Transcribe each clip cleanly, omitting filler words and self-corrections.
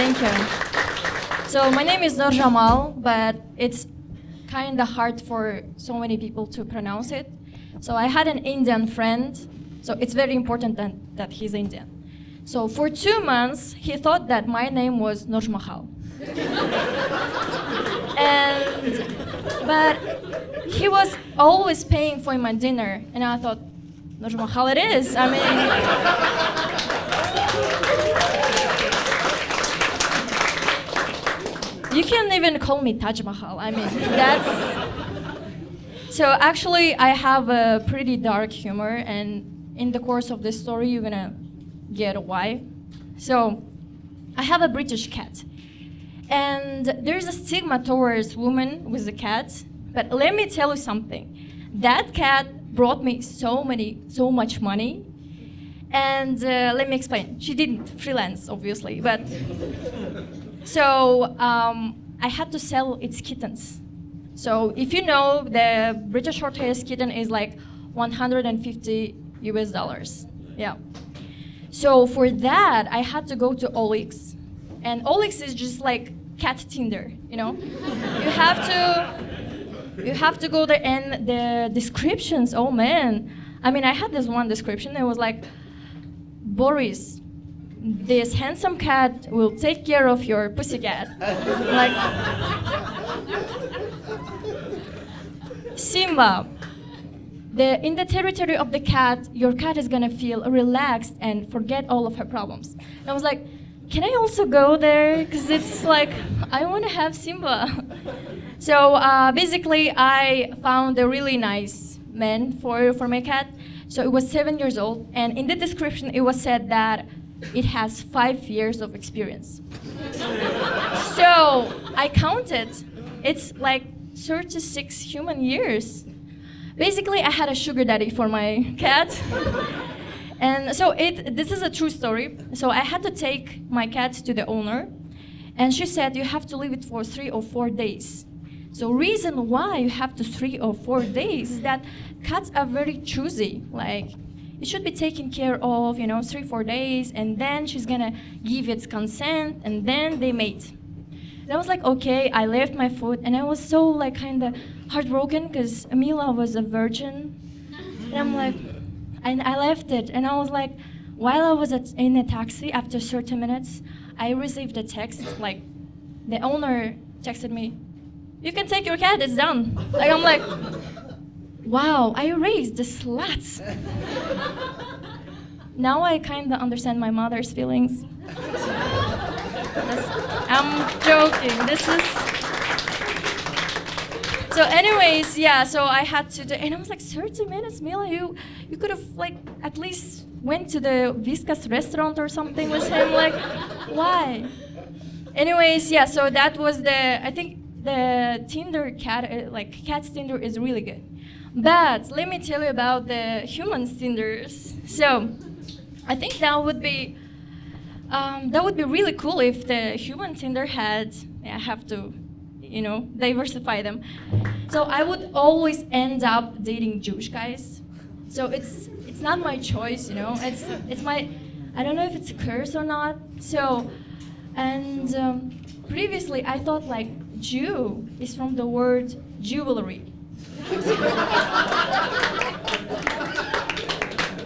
Thank you. So my name is Nurzhamal, but it's kind of hard for so many people to pronounce it. So I had an Indian friend, so it's very important that he's Indian. So for 2 months, he thought that my name was Nurzhamal. But he was always paying for my dinner, and I thought, Nurzhamal it is. I mean, you can't even call me Taj Mahal. I mean, that's... So actually, I have a pretty dark humor, and in the course of this story, you're gonna get why. So, I have a British cat, and there's a stigma towards women with a cat. But let me tell you something. That cat brought me so much money, and let me explain. She didn't freelance, obviously, but so I had to sell its kittens. So if you know, the British Shorthair kitten is like $150 US. Yeah. So for that, I had to go to OLX, and OLX is just like cat Tinder, you know. You have to go there, and the descriptions. Oh man, I mean, I had this one description. It was like, Boris, this handsome cat will take care of your pussycat. Like, Simba, in the territory of the cat, your cat is gonna feel relaxed and forget all of her problems. And I was like, can I also go there? Because it's like, I want to have Simba. So basically, I found a really nice man for my cat. So it was 7 years old, and in the description, it was said that it has 5 years of experience. So I counted. It's like 36 human years. Basically, I had a sugar daddy for my cat. And so this is a true story. So I had to take my cat to the owner, and she said, you have to leave it for 3 or 4 days. So reason why you have to 3 or 4 days is that cats are very choosy. Like, it should be taken care of, 3, 4 days, and then she's gonna give its consent, and then they mate. And I was like, okay, I left my food, and I was so like kind of heartbroken because Amila was a virgin. And I'm like, and I left it, and I was like, while I was in a taxi, after 30 minutes, I received a text, like, the owner texted me, you can take your cat, it's done. Like, I'm like, wow, I raised the sluts. Now I kind of understand my mother's feelings. I'm joking, So anyways, yeah, so I had to do, and I was like, 30 minutes, Mila, you could have like at least went to the Viscas restaurant or something with him, like, why? Anyways, yeah, so that was I think the Tinder cat, like cat's Tinder is really good. But let me tell you about the human Tinders. So I think that would be really cool if the human Tinder had, I have to, diversify them. So I would always end up dating Jewish guys. So it's not my choice, it's my, I don't know if it's a curse or not. So, and previously I thought like Jew is from the word jewelry.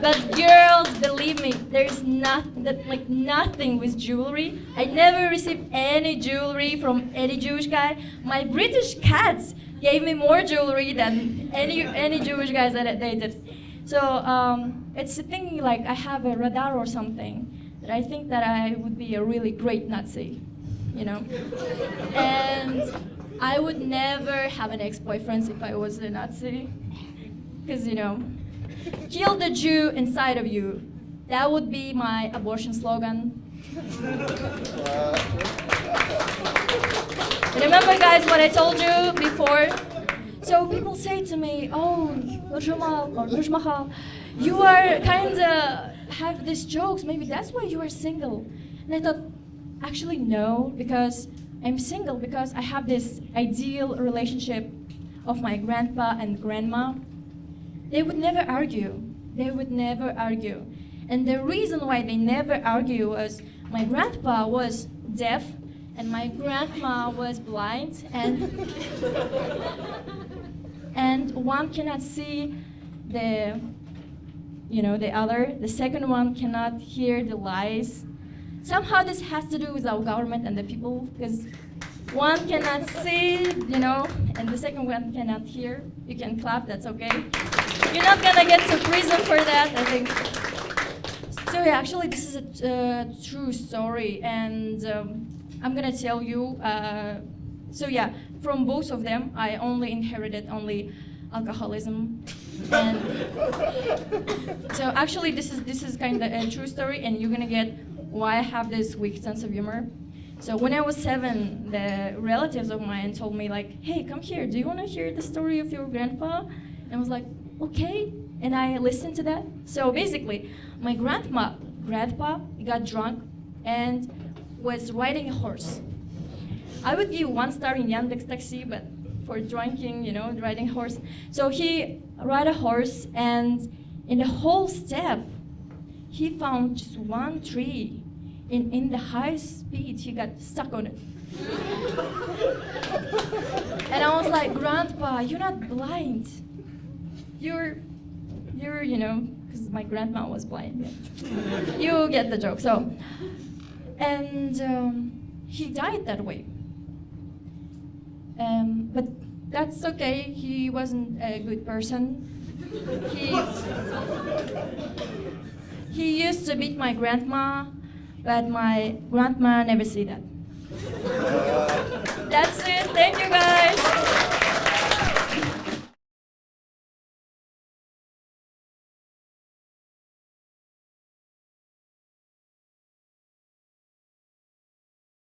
But girls, believe me, there's nothing with jewelry. I never received any jewelry from any Jewish guy. My British cats gave me more jewelry than any Jewish guys that I dated. So it's a thing like I have a radar or something that I think that I would be a really great Nazi, And I would never have an ex-boyfriend if I was a Nazi, because kill the Jew inside of you. That would be my abortion slogan. Remember, guys, what I told you before? So people say to me, oh, Nurzhamal, you are kind of have these jokes. Maybe that's why you are single. And I thought, actually, no, because I'm single because I have this ideal relationship of my grandpa and grandma. They would never argue. And the reason why they never argue was my grandpa was deaf, and my grandma was blind, and one cannot see the, the other. The second one cannot hear the lies. Somehow this has to do with our government and the people, because one cannot see, and the second one cannot hear. You can clap, that's okay. You're not gonna get to prison for that, I think. So yeah, actually this is a true story, and I'm gonna tell you. So yeah, from both of them, I only inherited alcoholism, and so actually this is kind of a true story, and you're gonna get why I have this weak sense of humor. So when I was 7, the relatives of mine told me like, "Hey, come here. Do you want to hear the story of your grandpa?" And I was like, "Okay." And I listened to that. So basically, my grandpa got drunk and was riding a horse. I would give 1 star in Yandex Taxi, but for drinking, riding a horse. So he ride a horse, and in the whole step, he found just one tree. In the high speed, he got stuck on it. And I was like, "Grandpa, you're not blind. You're, because my grandma was blind. Yeah. You get the joke." So, and he died that way. But that's okay. He wasn't a good person. He used to beat my grandma, but my grandma never see that. That's it. Thank you, guys.